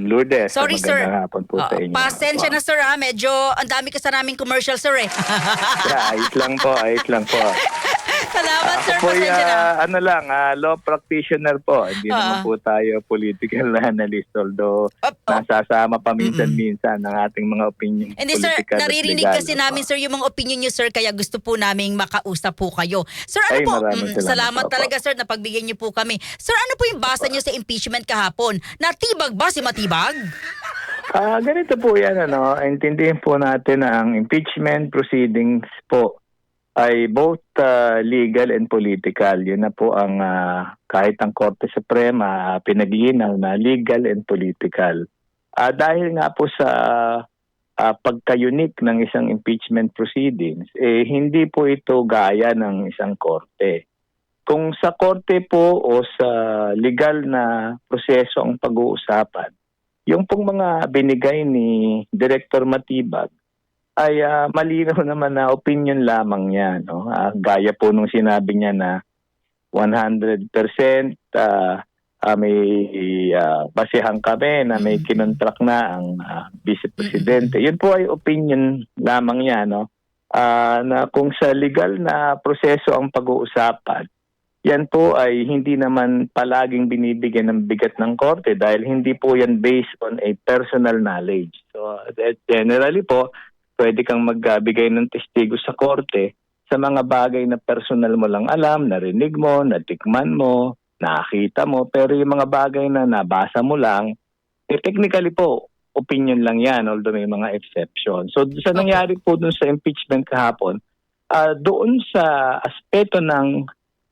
Lourdes. Sorry, sir. Magandang hapon po sa inyo. Pasensya na, sir, ha? Medyo ang dami kasi naming commercial, sir, eh. Ayos lang po, ayos lang po. Salamat, sir. Ako po Pasensya na. law practitioner po. Hindi naman po tayo political analyst, although nasasama pa minsan-minsan ng ating mga opinion. Hindi, sir, naririnig kasi namin, sir, yung mga opinion nyo, sir, kaya gusto po naming makausap po kayo. Sir, ano po? Salamat talaga, sir, na pagbigyan nyo po kami. Sir, ano po yung basa nyo sa impeachment kahapon? Natibag ba si Matibag? Ganito po yan, intindihin po natin na ang impeachment proceedings po ay both legal and political. Yun na po ang kahit ang Korte Suprema pinaglinaw na legal and political. Dahil nga po sa pagka-unique ng isang impeachment proceedings, hindi po ito gaya ng isang korte. Kung sa korte po o sa legal na proseso ang pag-uusapan, yung pong mga binigay ni Director Matibag ay malinaw naman na opinion lamang niya. No? Gaya po nung sinabi niya na 100% may basihan kami na may kinontract na ang Vice Presidente. Yun po ay opinion lamang niya. No? Na kung sa legal na proseso ang pag-uusapan, yan po ay hindi naman palaging binibigyan ng bigat ng korte dahil hindi po yan based on a personal knowledge. So generally po, pwede kang magbigay ng testigo sa korte sa mga bagay na personal mo lang alam, narinig mo, natikman mo, nakita mo, pero yung mga bagay na nabasa mo lang, technically po, opinion lang yan, although may mga exception. So sa nangyari po dun sa impeachment kahapon, doon sa aspeto ng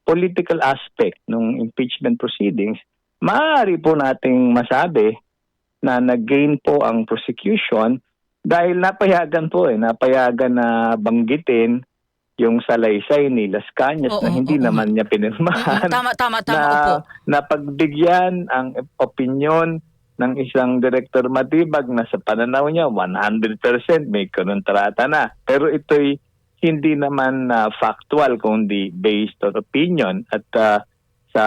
political aspect ng impeachment proceedings, maaari po nating masabi na nag-gain po ang prosecution dahil napayagan na banggitin yung salaysay ni Las Cañas na hindi naman niya pinirmahan. Tama, na pagbigyan ang opinion ng isang Director Matibag na sa pananaw niya 100% may kontrata na. Pero ito'y hindi naman factual kundi based on opinion at sa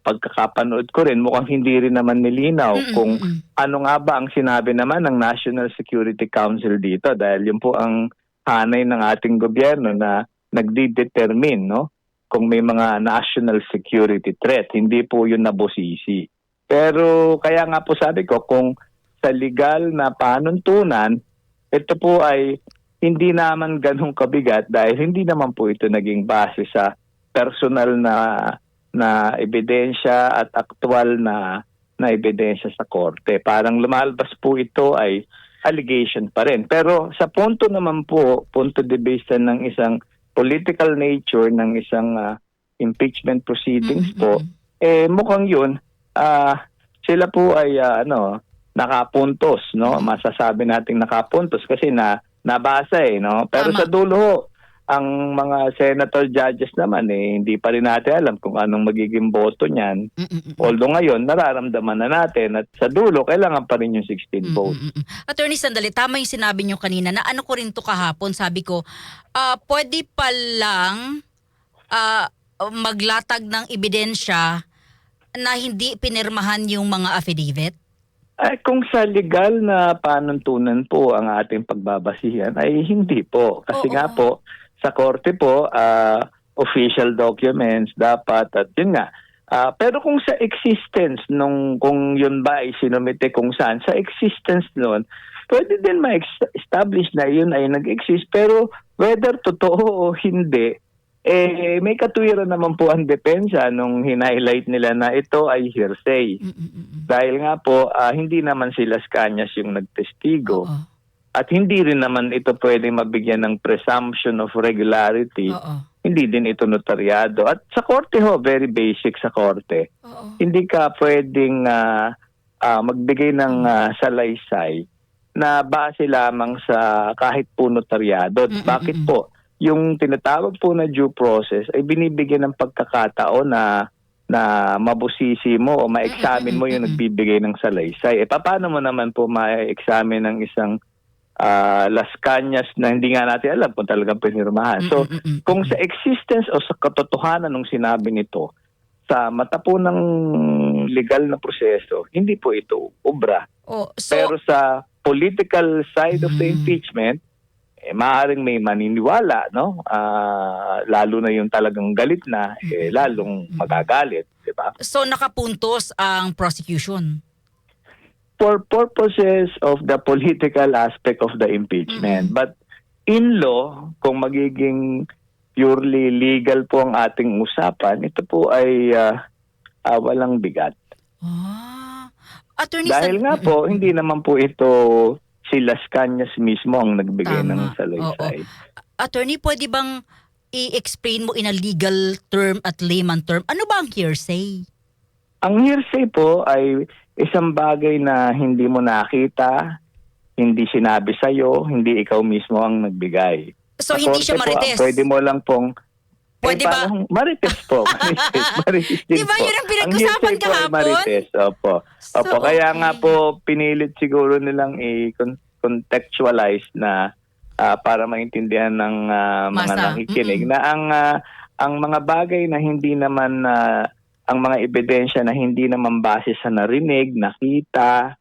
pagkakapanood ko rin mukhang hindi rin naman nilinaw kung ano nga ba ang sinabi naman ng National Security Council dito dahil yun po ang hanay ng ating gobyerno na nagdi-determine kung may mga national security threat, hindi po yun nabosisi. Pero kaya nga po sabi ko kung sa legal na panuntunan, ito po ay hindi naman ganun kabigat dahil hindi naman po ito naging base sa personal na ebidensya at aktual na ebidensya sa korte. Parang lumalabas po ito ay allegation pa rin. Pero sa punto naman po, punto de vista ng isang political nature ng isang impeachment proceedings po, mukhang yun, sila po ay nakapuntos, masasabi nating nakapuntos kasi nabasa pero sa dulo ang mga senator judges naman hindi pa rin natin alam kung anong magiging boto niyan. Although ngayon nararamdaman na natin at sa dulo kailangan pa rin yung 16 votes. Attorney, sandali, tama yung sinabi niyo kanina na ano ko rin to kahapon, sabi ko pwede pa lang maglatag ng ebidensya na hindi pinirmahan yung mga affidavit. Kung sa legal na panuntunan po ang ating pagbabasihan ay hindi po. Kasi nga po, sa korte po, official documents dapat at yun nga. Pero kung sa existence, kung yun ba ay sinumite kung saan, sa existence nun, pwede din ma-establish na yun ay nag-exist. Pero whether totoo o hindi, may katuwiran naman po ang depensa nung hinighlight nila na ito ay hearsay. Dahil nga po, hindi naman si Las Cañas yung nagtestigo. At hindi rin naman ito pwedeng mabigyan ng presumption of regularity. Hindi din ito notaryado. At sa korte very basic sa korte. Hindi ka pwedeng magbigay ng salaysay na base lamang sa kahit po notaryado. Bakit po? Yung tinatawag po na due process ay binibigyan ng pagkakataon na mabusisi mo o ma-examine mo yung nagbibigay ng salaysay. Paano mo naman po ma-examine ng isang Las Cañas na hindi nga natin alam kung talagang pinirmahan. So, kung sa existence o sa katotohanan ng sinabi nito, sa mata po ng legal na proseso, hindi po ito obra. Pero sa political side of the impeachment, maaaring may maniniwala, no? Lalo na yung talagang galit na, lalong magagalit, di ba? So nakapuntos ang prosecution? For purposes of the political aspect of the impeachment. But in law, kung magiging purely legal po ang ating usapan, ito po ay walang bigat. Attorney, dahil nga po, hindi naman po ito si Las Cañas mismo ang nagbigay ng salaysay. Attorney, pwede bang i-explain mo in a legal term at layman term, ano ba ang hearsay? Ang hearsay po ay isang bagay na hindi mo nakita, hindi sinabi sa'yo, hindi ikaw mismo ang nagbigay. So hindi siya marites? Pwede mo lang pong... Pwede ba? Marites po. Marites din di ba po. yun ang pinag-usapan kahapon? Marites, opo. Opo, kaya nga po pinilit siguro nilang i-contextualize na para maintindihan ng mga nakikinig na ang mga bagay na hindi naman ang mga ebidensya na hindi naman base sa narinig, nakita,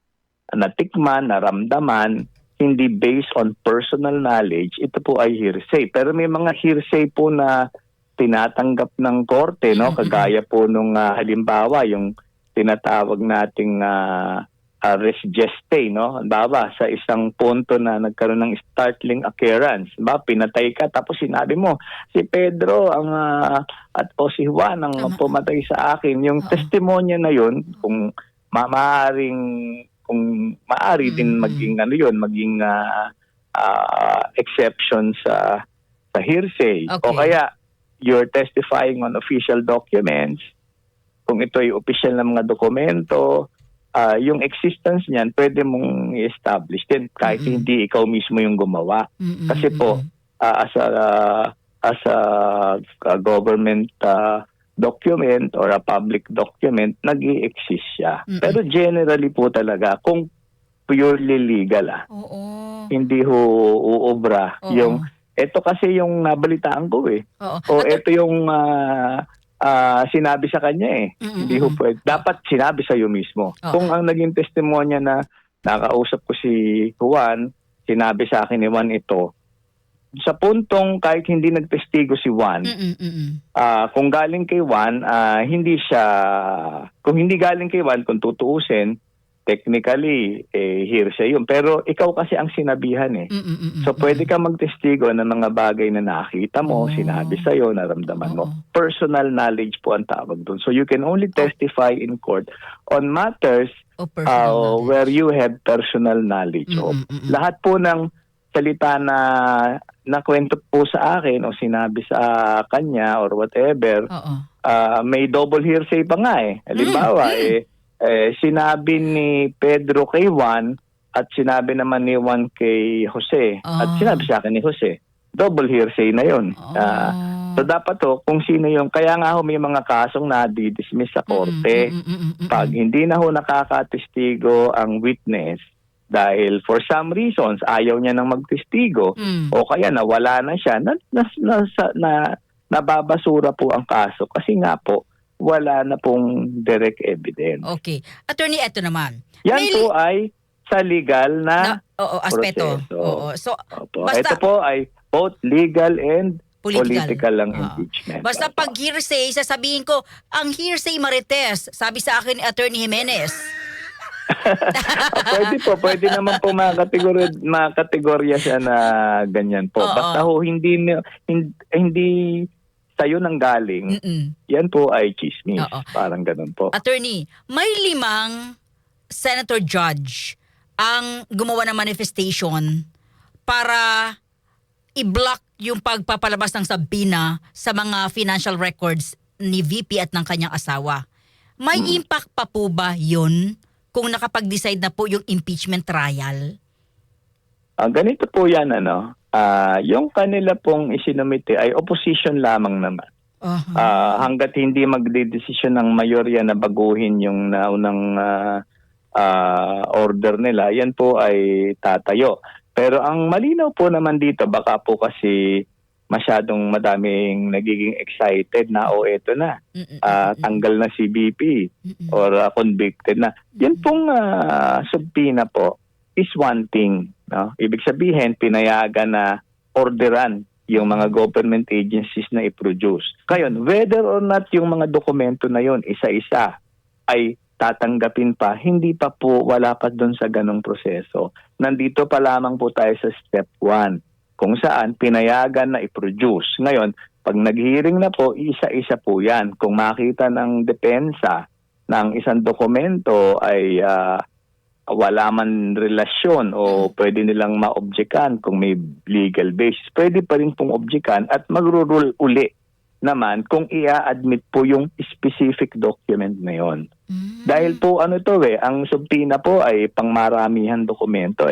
natikman, naramdaman, hindi based on personal knowledge, ito po ay hearsay. Pero may mga hearsay po na tinatanggap ng korte, no? Kagaya po nung halimbawa yung tinatawag nating res geste, no? Halimbawa sa isang punto na nagkaroon ng startling occurrence, ba pinatay ka tapos sinabi mo si Pedro ang at o si Juan ang pumatay sa akin. Yung testimonya na yun kung maaari din maging maging exception sa hearsay. O kaya you're testifying on official documents, kung ito ay official na mga dokumento, yung existence niyan pwede mong i-establish din kahit hindi ikaw mismo yung gumawa. Kasi po as a government document or a public document, nag-i-exist siya. Pero generally po talaga, kung purely legal, hindi uobra yung ito kasi yung nabalitaan ko o ito yung sinabi sa kanya Hindi ho pwede. Dapat sinabi sa iyo mismo. Kung ang naging testimonya na nakausap ko si Juan, sinabi sa akin ni Juan ito, sa puntong kahit hindi nagtestigo si Juan, kung galing kay Juan, kung hindi galing kay Juan, kung tutuusin, technically, hearsay yun. Pero ikaw kasi ang sinabihan So pwede ka magtestigo ng mga bagay na nakita mo, sinabi sa'yo, naramdaman mo. Personal knowledge po ang tawag doon. So you can only testify in court on matters where you have personal knowledge. Lahat po ng salita na nakwento po sa akin o sinabi sa kanya or whatever, may double hearsay pa nga Halimbawa, sinabi ni Pedro kay Juan at sinabi naman ni Juan kay Jose at sinabi sa akin ni Jose. Double hearsay na yun. So dapat kung sino yung, kaya nga may mga kasong na-dismiss sa korte. Pag hindi na nakakatestigo ang witness dahil for some reasons ayaw niya nang magtestigo o kaya nawala na siya, nababasura po ang kaso kasi nga po wala na pong direct evidence. Okay. Attorney, eto naman. Yan po ay sa legal na aspeto. So, ito po ay both legal and political lang impeachment. Basta pag hearsay, sasabihin ko, ang hearsay marites, sabi sa akin ni Attorney Jimenez. Pwede naman po makategorya siya na ganyan po. Basta hindi sa'yo nang galing, yan po ay chismis. Parang ganun po. Attorney, may 5 senator judge ang gumawa ng manifestation para i-block yung pagpapalabas ng sabina sa mga financial records ni VP at ng kanyang asawa. May impact pa po ba yun kung nakapag-decide na po yung impeachment trial? Ganito po yan, yung kanila pong isinumite ay opposition lamang naman. Hanggat hindi magdedesisyon ng mayorya na baguhin yung naunang order nila, yan po ay tatayo. Pero ang malinaw po naman dito, baka po kasi masyadong madaming nagiging excited na eto na, tanggal na si BP or convicted na. Yan pong subpoena po is one thing. No? Ibig sabihin, pinayagan na orderan yung mga government agencies na i-produce. Ngayon, whether or not yung mga dokumento na yon isa-isa ay tatanggapin pa, hindi pa po, wala pa doon sa ganong proseso. Nandito pa lamang po tayo sa step 1, kung saan pinayagan na i-produce. Ngayon, pag nag-hearing na po, isa-isa po yan. Kung makita ng depensa ng isang dokumento ay wala man relasyon o pwede nilang ma-objectan kung may legal basis, pwede pa rin pong objectan at magro-rule uli naman kung i-admit po yung specific document na yon. Dahil po ang subpoena po ay pangmaramihan dokumento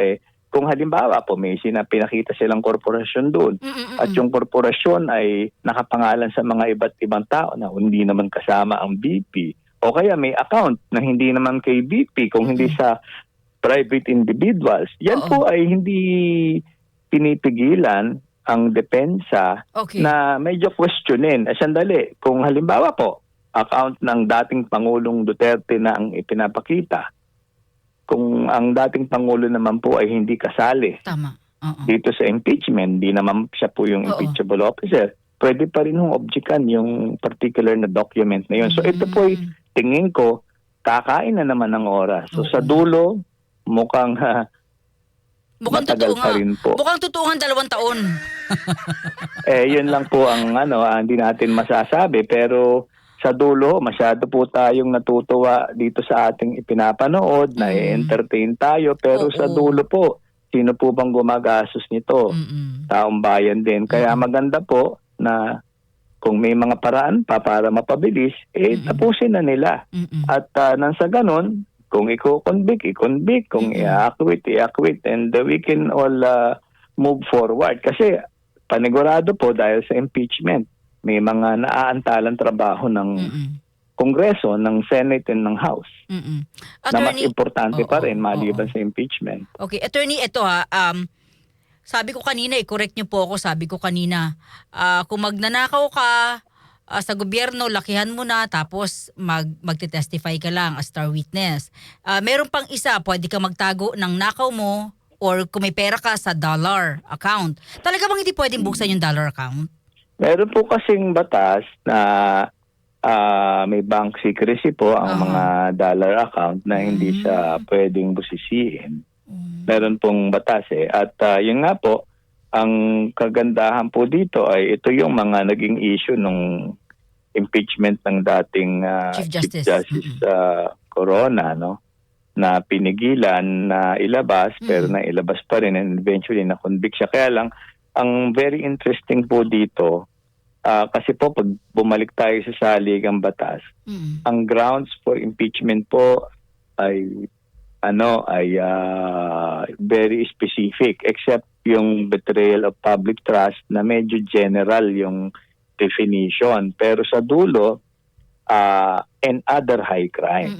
kung halimbawa po may pinakita silang korporasyon doon at yung korporasyon ay nakapangalan sa mga iba't ibang tao na hindi naman kasama ang BP o kaya may account na hindi naman kay BP kung hindi sa private individuals, yan po ay hindi pinipigilan ang depensa na medyo questionin. Sandali, kung halimbawa po, account ng dating Pangulong Duterte na ang ipinapakita, kung ang dating Pangulo naman po ay hindi kasali dito sa impeachment, di naman siya po yung impeachable officer, pwede pa rin objectan yung particular na document na yun. So ito po ay tingin ko, kakain na naman ng oras. So sa dulo, mukhang matagal pa rin po. Mukhang totoo nga 2 taon. Yun lang po ang hindi natin masasabi. Pero sa dulo, masyado po tayong natutuwa dito sa ating ipinapanood, na entertain tayo. Pero sa dulo po, sino po bang gumagastos nito? Taong bayan din. Kaya maganda po na kung may mga paraan pa para mapabilis, tapusin na nila. At nang sa ganon, kung i-convict, kung i-acquit, and we can all move forward. Kasi panigurado po dahil sa impeachment, may mga naaantalang trabaho ng Kongreso, ng Senate, and ng House. Na mas importante pa rin maliban sa impeachment. Okay, Attorney, ito sabi ko kanina, i-correct niyo po ako, sabi ko kanina, kung magnanakaw ka sa gobyerno, lakihan mo na, tapos magte-testify ka lang as star witness. Meron pang isa, pwede ka magtago ng nakaw mo or kung may pera ka sa dollar account. Talaga bang hindi pwedeng buksan yung dollar account? Meron po kasing batas na may bank secrecy po ang mga dollar account na hindi siya pwedeng busisiin. Meron pong batas At yun nga po, ang kagandahan po dito ay ito yung mga naging issue nung impeachment ng dating Chief Justice Corona, no? Na pinigilan na ilabas pero na ilabas pa rin and eventually na-convict siya. Kaya lang, ang very interesting po dito, kasi po pag bumalik tayo sa saligang batas, ang grounds for impeachment po ay very specific, except yung betrayal of public trust na medyo general yung definition. Pero sa dulo, and other high crime.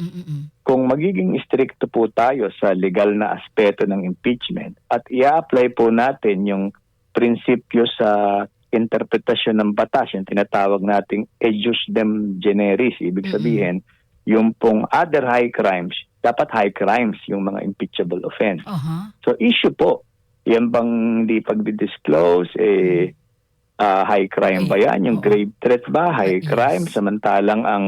Kung magiging stricto po tayo sa legal na aspeto ng impeachment at i-apply po natin yung prinsipyo sa interpretasyon ng batas, yung tinatawag nating ejus dem generis, ibig sabihin, yung pong other high crimes, dapat high crimes yung mga impeachable offense. So issue po, yan bang hindi pagdi-disclose, high crime ba yan? Yung grave threat ba? High crime? Samantalang ang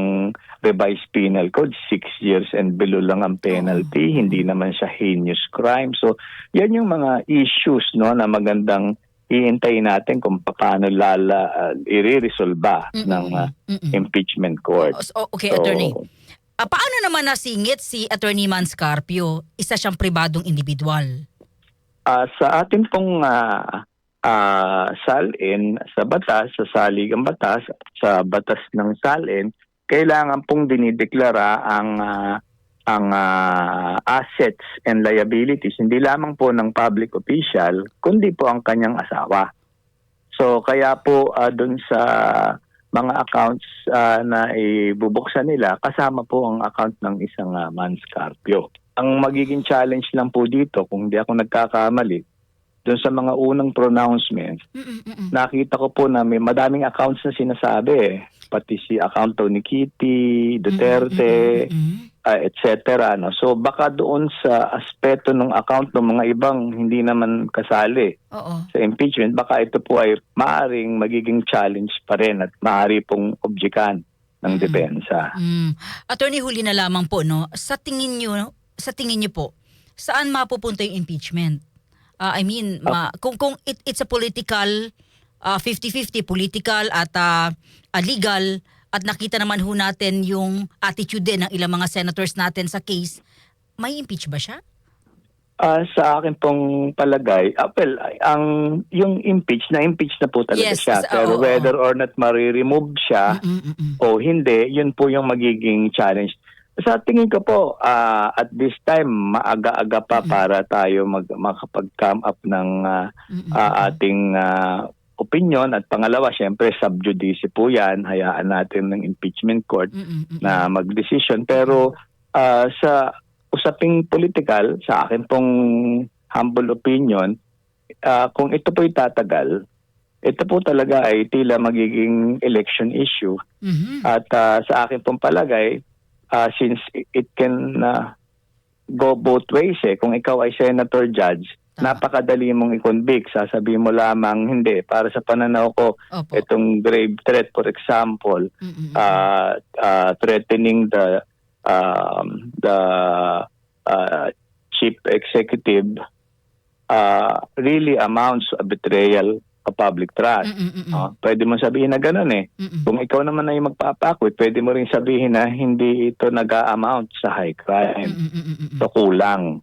revised penal code, 6 years and below lang ang penalty. Hindi naman siya heinous crime. So yan yung mga issues na magandang iintayin natin kung paano i-resolve ng impeachment court. Okay, Attorney. Paano naman nasingit si Attorney Manscarpio? Isa siyang pribadong individual. Sa ating pong salin, sa batas, sa saligang batas, sa batas ng salin, kailangan pong dinideklara ang assets and liabilities, hindi lamang po ng public official, kundi po ang kanyang asawa. So kaya po doon sa mga accounts na ibubuksan nila, kasama po ang account ng isang Manscarpio. Ang magiging challenge lang po dito, kung di ako nagkakamali, doon sa mga unang pronouncements, nakita ko po na may madaming accounts na sinasabi eh. Pati si account daw ni Kitty, Duterte, etc. No? So baka doon sa aspeto ng account ng mga ibang hindi naman kasali sa impeachment, baka ito po ay maaring magiging challenge pa rin at maaari pong objectan ng depensa. Attorney, huli na lamang po, no? Sa tingin niyo po, saan mapupunta yung impeachment? I mean, kung it's a political 50-50 political at legal, at nakita naman ho natin yung attitude din ng ilang mga senators natin sa case, may impeach ba siya? Sa akin pong palagay, yung impeach na po talaga siya. Pero whether or not ma-remove siya o hindi, yun po yung magiging challenge. Sa tingin ko po, at this time, maaga-aga pa para tayo makapag-come up ng ating opinion. At pangalawa, syempre, sub judice po yan. Hayaan natin ng impeachment court na mag-decision. Pero sa usaping political, sa akin pong humble opinion, kung ito po'y tatagal, ito po talaga ay tila magiging election issue. At sa akin pong palagay, since it can go both ways kung ikaw ay senator judge, napakadali mong i-convict. Sasabihin mo lamang, hindi. Para sa pananaw ko, itong grave threat, for example, threatening the chief executive really amounts to a betrayal of public trust. Pwede mo sabihin na gano'n Kung ikaw naman ay magpapakwit, pwede mo rin sabihin na hindi ito nag-a-amount sa high crime. So kulang.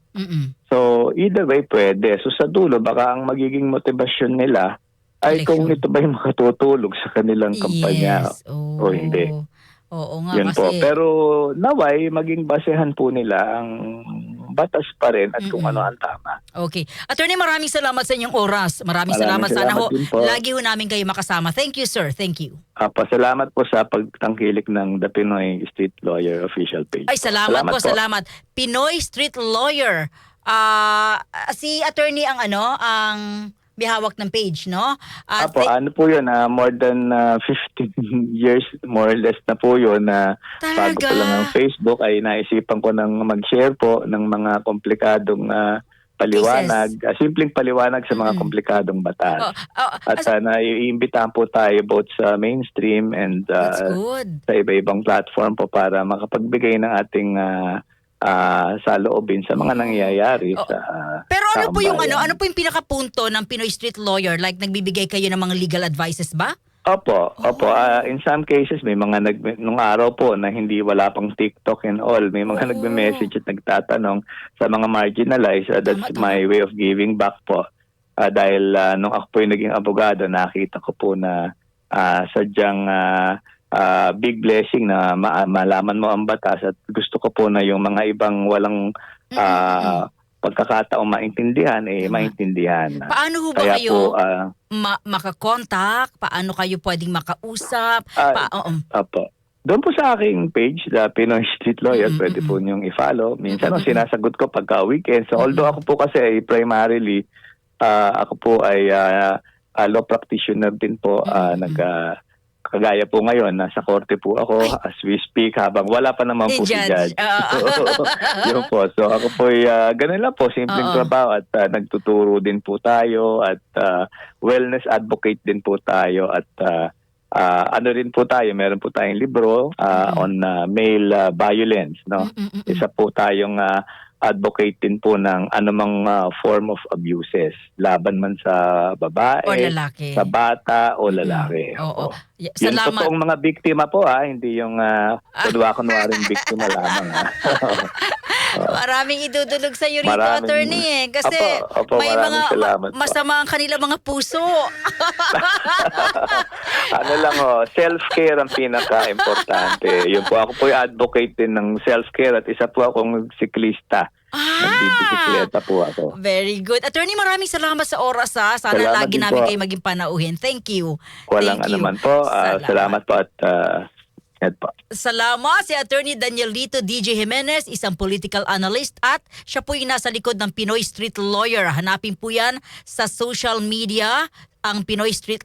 So either way pwede. So sa dulo, baka ang magiging motivasyon nila ay kung ito ba yung makatutulog sa kanilang kampanya o hindi. Oo nga, yun kasi po. Pero naway, maging basehan po nila ang batas pa rin at kung ano ang tama. Okay. Attorney, maraming salamat sa inyong oras. Maraming salamat. Sana ho, lagi ho namin kayo makasama. Thank you, sir. Thank you. Pasalamat po sa pagtangkilik ng The Pinoy Street Lawyer official page. Ay, salamat po. Salamat. Pinoy Street Lawyer. Si attorney ang ang bihawak ng page, no? Ano po yun, more than 15 years, more or less na po yun, na bago pa lang ang Facebook, ay naisipan ko nang mag-share po ng mga komplikadong paliwanag, simpleng paliwanag sa mga komplikadong batas. At naiimbitahan po tayo both sa mainstream and sa iba-ibang platform po para makapagbigay ng ating saloobin sa mga nangyayari sa pero ano po yung ano po yung pinakapunto ng Pinoy Street Lawyer? Like nagbibigay kayo ng mga legal advices ba? Opo. In some cases may mga nung araw po na hindi wala pang TikTok and all, may mga nagme-message at nagtatanong sa mga marginalized. That's my way of giving back po. Dahil nung ako po yung naging abogado, nakita ko po na sadyang big blessing na malaman mo ang batas at gusto ko po na yung mga ibang walang pagkakataong maintindihan maintindihan. Paano ho ba kayo makakontak? Paano kayo pwedeng makausap? Doon po sa aking page, The Pinoy Street Lawyer, pwede po niyong i-follow. Minsan sinasagot ko pagka weekend. So although ako po kasi ay primarily ako po ay law practitioner din po, kagaya po ngayon, nasa korte po ako as we speak habang wala pa naman po si Judge. Yun po. So ako po ganun lang po, simpleng trabaho at nagtuturo din po tayo at wellness advocate din po tayo at ano rin po tayo, meron po tayong libro on male violence. No? Isa po tayong advocate din po ng anumang form of abuses. Laban man sa babae, o lalaki, sa bata o lalaki. Yung salamat. totoong mga biktima po hindi yung kunwaring biktima lamang. Maraming idudulog sa iyo rito, attorney kasi may mga masama ang kanila mga puso. Ano lang self-care ang pinaka-importante. Yun po, ako po yung advocate din ng self-care at isa po akong siklista. Nagbibisikleta po ako. Very good. Attorney, maraming salamat sa oras Sana salamat lagi namin kayo maging panauhin. Thank you. Walang anuman po. Salamat po at Yan po. Salamat si Attorney Danielito DJ Jimenez, isang political analyst at siya po yung nasa likod ng Pinoy Street Lawyer. Hanapin po yan sa social media, ang Pinoy Street